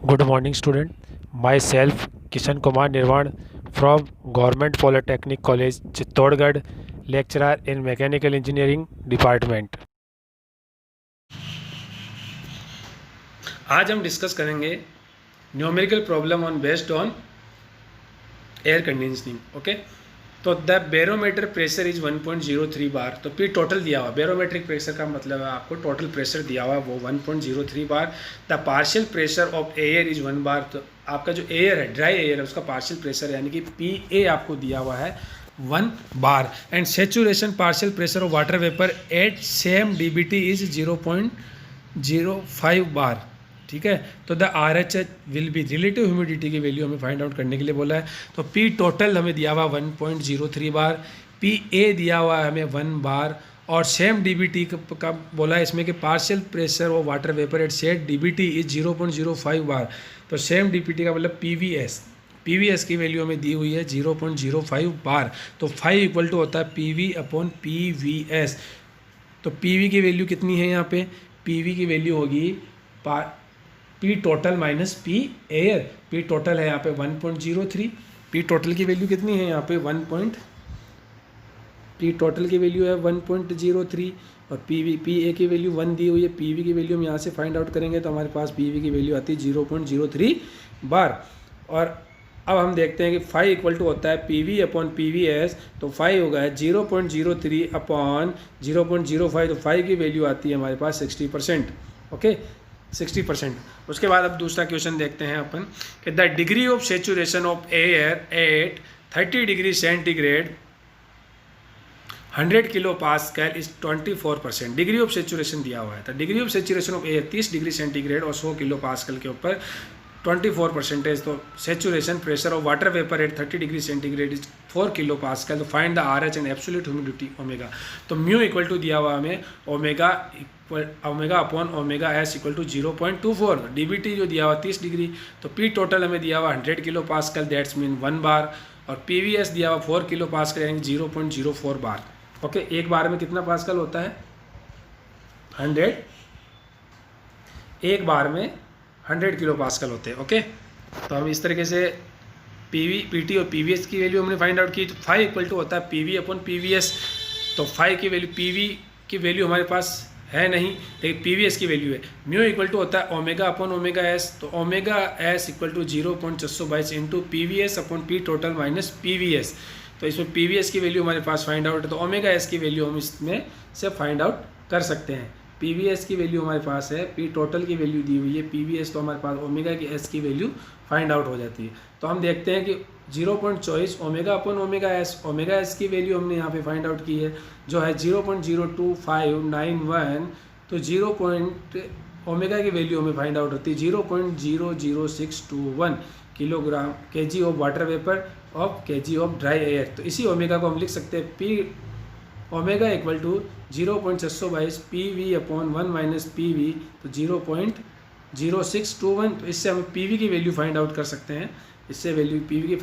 Good morning, student. Myself, Kishan Kumar Nirvan from Government Polytechnic College, Chittorgarh, lecturer in Mechanical Engineering Department. आज हम discuss करेंगे numerical problem on based on air conditioning. Okay, तो the barometer pressure is 1.03 बार। तो P total दिया हुआ, barometric pressure का मतलब है आपको टोटल प्रेशर दिया हुआ वो 1.03 bar. The partial pressure of air is 1 bar. तो आपका जो एयर है, ड्राई एयर है, उसका पार्शियल प्रेशर यानी कि पी ए आपको दिया हुआ है 1 bar. And saturation partial pressure of water vapour at same DBT is 0.05 bar. ठीक है, तो the RH H will be relative humidity की वैल्यू हमें फाइंड आउट करने के लिए बोला है। तो पी टोटल हमें दिया हुआ 1.03 बार, पी ए दिया हुआ है हमें 1 बार, और सेम डीबीटी का बोला है इसमें कि पार्शियल प्रेशर और water vapour eight set DBT is 0.05 बार। तो सेम डीबीटी का मतलब पीवीएस की वैल्यू हमें दी हुई है 0.05 बार। तो 5 इक्वल टू होता है पीवी अपॉन पीवीएस। तो पीवी की वैल्यू कितनी है यहाँ पे? पीवी की वैल्यू होगी P total minus P air. P total है यहाँ पे 1.03। पी टोटल की वैल्यू कितनी है यहाँ पे? पी टोटल की वैल्यू है 1.03 और पी ए की वैल्यू 1 दी हुई है। पी वी की वैल्यू हम यहाँ से फाइंड आउट करेंगे तो हमारे पास पी वी की वैल्यू आती है 0.03 बार। और अब हम देखते हैं कि 5 इक्वल टू होता है P V upon P V S. तो 5 होगा 0.03 अपॉन 0.05। तो 5 की वैल्यू आती है हमारे पास 60%। ओके, 60%। उसके बाद अब दूसरा क्वेश्चन देखते हैं अपन कि the degree of saturation of air at 30 degree centigrade 100 kilo pascal is 24%। Degree of saturation दिया हुआ है। तो degree of saturation of air 30 degree centigrade और 100 किलो पास्कल के ऊपर 24%। तो saturation pressure of water vapour at 30 degree centigrade is 4 kilo pascal. तो find the RH and absolute humidity omega. तो म्यू इक्वल टू दिया हुआ हमें omega upon omega S equal to 0.24। DBT जो दिया हुआ 30 डिग्री। तो पी टोटल हमें दिया हुआ 100 किलो पास्कल, दैट्स मीन 1 बार, और पी वी एस दिया हुआ 4 किलो पास्कल यानी 0.04 बार। ओके, एक बार में कितना पास्कल होता है? 100। एक बार में 100 किलो पास्कल होते हैं। ओके, तो हम इस तरीके से पीटी और पीवीएस की वैल्यू हमने फाइंड आउट की। तो 5 इक्वल टू होता है पीवी अपॉन पीवीएस। तो 5 की वैल्यू, पीवी की वैल्यू हमारे पास है नहीं, लेकिन पीवीएस की वैल्यू है। म्यू इक्वल टू होता है ओमेगा अपॉन ओमेगा एस। तो omega S equal to 0.622 into PVS upon P total minus PVS. तो इसमें पीवीएस की वैल्यू हमारे पास फाइंड आउट है, तो ओमेगा एस की वैल्यू हम इसमें से फाइंड आउट कर सकते हैं। पीवीएस की वैल्यू हमारे पास है, पी टोटल की वैल्यू दी हुई है, पीवीएस तो हमारे पास ओमेगा की एस की वैल्यू फाइंड आउट हो जाती है। तो हम देखते हैं कि 0.24 ओमेगा अपन ओमेगा एस की वैल्यू हमने यहाँ पे फाइंड आउट की है जो है 0.02591। तो ओमेगा की वैल्यू हमें फाइंड आउट होती है 0.00621 kilogram kg of water vapour of kg of dry air. तो इसी ओमेगा को हम लिख सकते हैं P omega equal to 0.622 P V upon 1 minus P V, तो 0.0621। तो इससे हम पी वी की वैल्यू फाइंड आउट कर सकते हैं। इससे पी वी की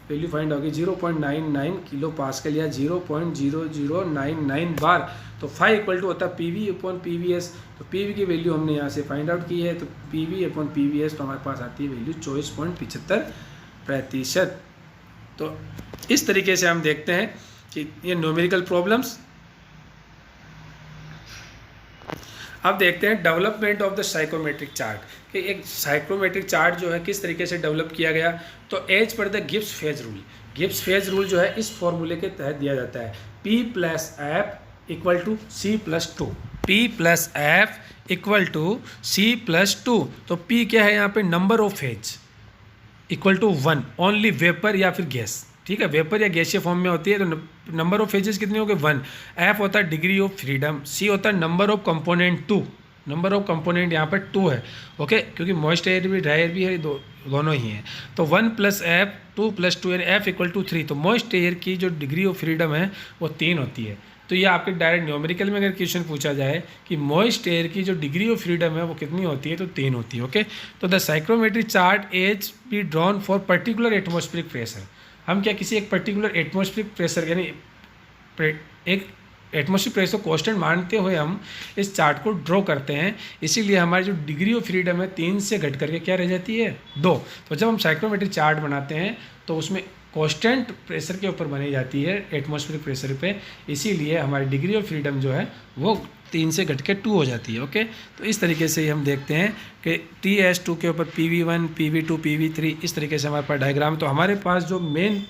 वैल्यू फाइंड होगी 0.99 किलो पास्कल या 0.0099 बार। तो 5 इक्वल टू होता है P V upon P V S. तो पी वी की वैल्यू हमने यहाँ से फाइंड आउट की है। तो P V upon P V S तो हमारे पास आती है वैल्यू 24.75%। तो इस तरीके से हम देखते हैं कि ये न्यूमेरिकल प्रॉब्लम्स। अब देखते हैं development of the psychrometric chart कि एक साइकोमेट्रिक चार्ट जो है किस तरीके से डेवलप किया गया। तो as per the Gibbs phase rule जो है इस फॉर्मूले के तहत दिया जाता है P plus F equal to C plus two. P plus F equal to C plus two. तो P क्या है यहाँ पे? Number of phase equal to 1 only vapour या फिर गैस। ठीक है, वेपर या गैसीय फॉर्म में होती है। तो नंबर ऑफ फेजेस कितने हो गए? 1। एफ होता है डिग्री ऑफ फ्रीडम। सी होता है number of component 2। Number of component यहाँ पर 2 है। ओके, क्योंकि मॉइस्ट एयर भी ड्राई एयर भी है, दोनों ही हैं। तो 1 प्लस एफ 2 प्लस 2 यानी एफ इक्वल टू 3। तो मॉइस्ट एयर की जो डिग्री ऑफ फ्रीडम है वो 3 होती है। तो ये आपके डायरेक्ट न्यूमेरिकल में अगर क्वेश्चन पूछा जाए कि मॉइस्ट एयर की जो डिग्री ऑफ फ्रीडम है वो कितनी होती है, तो 3 होती है। ओके, तो the psychrometric chart as be drawn for particular atmospheric pressure. हम क्या किसी एक पर्टिकुलर एटमॉस्फेरिक प्रेशर यानी एक एटमॉस्फेरिक प्रेशर को कांस्टेंट मानते हुए हम इस चार्ट को ड्रॉ करते हैं, इसीलिए हमारी जो डिग्री ऑफ फ्रीडम है 3 से घट करके क्या रह जाती है 2। तो जब हम साइक्रोमेट्रिक चार्ट बनाते हैं तो उसमें कांस्टेंट प्रेशर के ऊपर बनी जाती है एटमॉस्फेरिक प्रेशर पे, इसीलिए हमारी डिग्री ऑफ फ्रीडम जो है वो 3 से घट के 2 हो जाती है। ओके, तो इस तरीके से हम देखते हैं कि TS2 के ऊपर PV1, PV2, PV3 इस तरीके से हमारे पास डायग्राम। तो हमारे पास जो मेन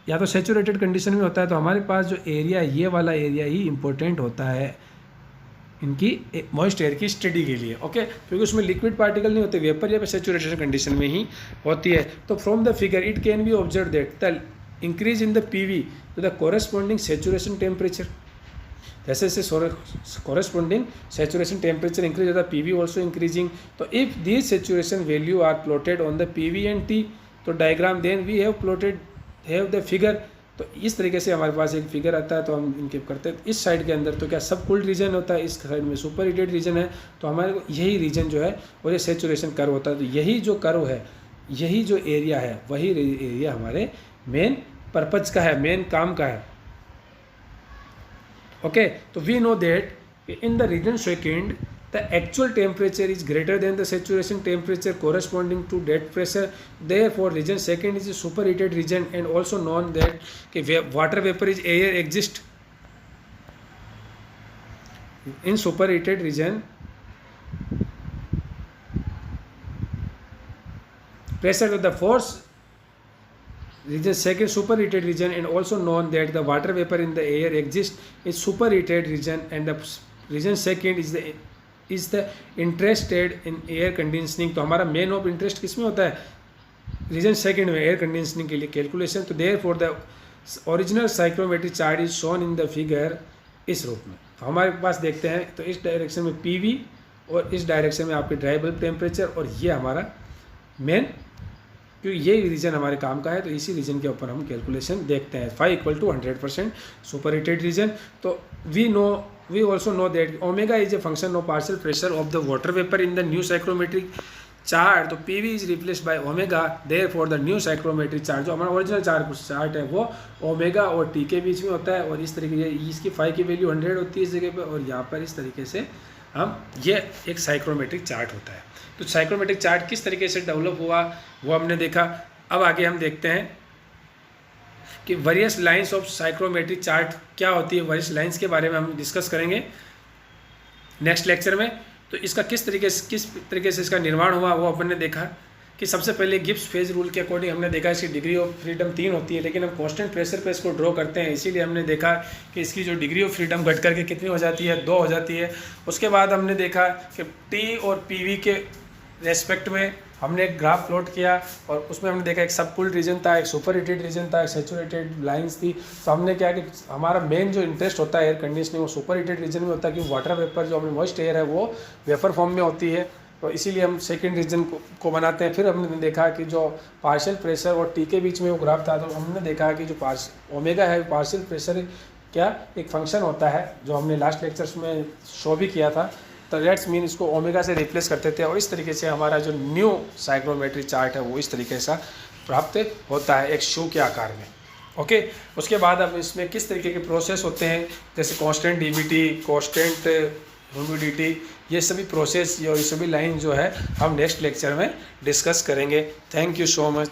या तो सेचुरेटेड कंडीशन में होता है, तो हमारे पास जो एरिया ये वाला एरिया ही इम्पोर्टेंट होता है इनकी मॉइस्ट एयर की स्टडी के लिए। ओके, क्योंकि उसमें लिक्विड पार्टिकल नहीं होते, वेपर या सेचुरेटेड कंडीशन में ही होती है। तो from the figure it can be observe that the increase in the PV to the corresponding saturation temperature, जैसे जैसे कोरेस्पॉन्डिंग सेचुरेशन टेम्परेचर इंक्रीज होता है, PV ऑल्सो इंक्रीजिंग। तो if these saturation value are plotted on the PV and T तो diagram then we have the figure. तो इस तरीके से हमारे पास एक फिगर आता है, तो हम इनके करते हैं। इस साइड के अंदर तो क्या सब कूल्ड रीजन होता है, इस साइड में सुपर हीटेड रीजन है, तो हमारे को यही रीजन जो है और ये सेचुरेशन कर्व होता है। तो यही जो कर्व है, यही जो एरिया है, वही एरिया हमारे मेन पर्पज का है, मेन काम का है। ओके, तो we know that in the region second the actual temperature is greater than the saturation temperature corresponding to dead pressure, therefore region second is a superheated region and also known that water vapor is air exist in superheated region. Pressure of the force region second superheated region and also known that the water vapor in the air exists in superheated region and the region second is the interested in air conditioning। तो हमारा main of interest किस में होता है, reason second में, air conditioning के लिए calculation. तो therefore the original psychrometric chart is shown in the figure इस रूप में। तो हमारे पास देखते हैं, तो इस डायरेक्शन में PV और इस डायरेक्शन में आपके ड्राई बल्ब टेम्परेचर, और ये हमारा मेन, क्योंकि ये रीजन हमारे काम का है, तो इसी रीजन के ऊपर हम कैलकुलेशन देखते हैं। 5 = 100% सुपर हीटेड रीजन। तो we also know that omega is a function of partial pressure of the water vapor in the new psychrometric chart। तो PV is replaced by omega, therefore the new psychrometric chart जो हमारा original chart है वो omega और T के बीच में होता है, और इस तरीके से इसकी फाई की वैल्यू 100 होती है इस जगह पे, और यहाँ पर इस तरीके से हम ये एक साइक्रोमेट्रिक चार्ट होता है। तो साइक्रोमेट्रिक चार्ट किस तरीके से डेवलप हुआ वो हमने देखा। अब आगे हम देखते हैं कि various lines of psychrometric chart क्या होती है। वेरियस लाइंस के बारे में हम डिस्कस करेंगे नेक्स्ट लेक्चर में। तो इसका किस तरीके से इसका निर्माण हुआ वो अपन ने देखा कि सबसे पहले गिब्स फेज रूल के अकॉर्डिंग हमने देखा इसकी डिग्री ऑफ फ्रीडम 3 होती है, लेकिन हम कांस्टेंट प्रेशर पे इसको ड्रॉ करते हैं, इसीलिए हमने देखा कि इसकी जो डिग्री ऑफ फ्रीडम घट करके कितनी हो जाती है, 2 हो जाती है। उसके बाद हमने देखा कि T और PV के रेस्पेक्ट में हमने एक ग्राफ प्लॉट किया, और उसमें हमने देखा एक सब कूल्ड रीजन था, एक सुपर हीटेड रीजन था, एक सेचुरेटेड लाइंस थी। तो हमने क्या कि हमारा मेन जो इंटरेस्ट होता है एयर कंडीशनिंग वो सुपर हीटेड रीजन में होता है, क्योंकि वाटर वेपर जो हमें मॉइस्ट एयर है वो वेपर फॉर्म में होती है, तो इसीलिए हम सेकेंड रीजन को बनाते हैं। फिर हमने देखा कि जो पार्शियल प्रेशर और T के बीच में वो ग्राफ था, तो हमने देखा कि जो ओमेगा है पार्शियल प्रेशर क्या एक फंक्शन होता है, जो हमने लास्ट लेक्चर्स में शो भी किया था। तो लेट्स मीन इसको ओमेगा से रिप्लेस करते थे, और इस तरीके से हमारा जो न्यू साइक्रोमेट्रिक चार्ट है वो इस तरीके से प्राप्त होता है एक शू के आकार में। ओके, उसके बाद अब इसमें किस तरीके के प्रोसेस होते हैं, जैसे कांस्टेंट डीबीटी, कांस्टेंट ह्यूमिडिटी, ये सभी प्रोसेस और ये सभी लाइन जो है हम नेक्स्ट लेक्चर में डिस्कस करेंगे। Thank you so much.